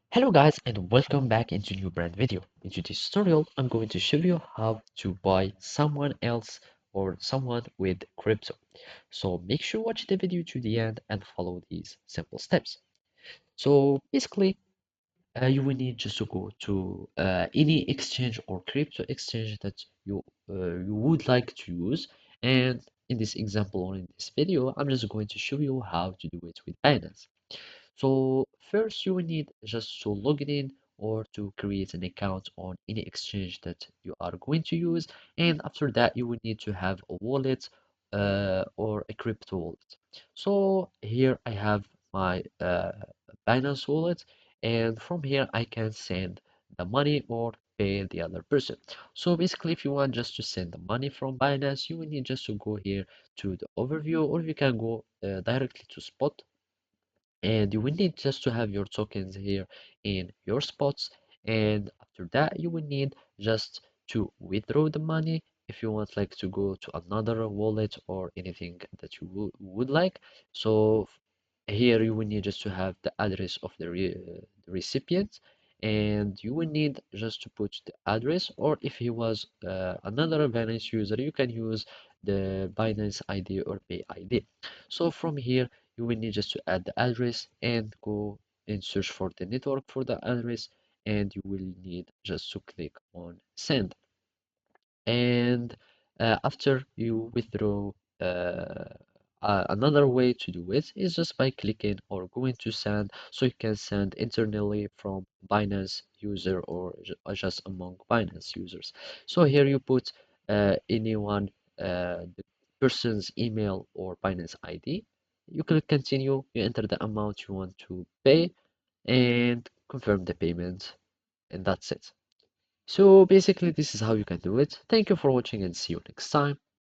Hello guys and welcome back into new brand video. In today's tutorial, I'm going to show you how to buy someone else or someone with crypto. So make sure watch the video to the end and follow these simple steps. So basically, you will need just to go to any exchange or crypto exchange that you would like to use. And in this example or in this video, I'm just going to show you how to do it with Binance. So first you will need just to log in or to create an account on any exchange that you are going to use. And after that, you will need to have a wallet or a crypto wallet. So here I have my Binance wallet, and from here I can send the money or pay the other person. So basically, if you want just to send the money from Binance, you will need just to go here to the overview, or you can go directly to spot, and you will need just to have your tokens here in your spots. And after that you will need just to withdraw the money if you want like to go to another wallet or anything that you would like. So here you will need just to have the address of the recipient, and you will need just to put the address, or if he was another Binance user, you can use the Binance ID or Pay ID. So from here you will need just to add the address and go and search for the network for the address, and you will need just to click on send. And after you withdraw, another way to do it is just by clicking or going to send, so you can send internally from Binance user or just among Binance users. So here you put anyone, the person's email or Binance ID. You click continue, you enter the amount you want to pay and confirm the payment, and that's it. So basically, this is how you can do it. Thank you for watching and see you next time.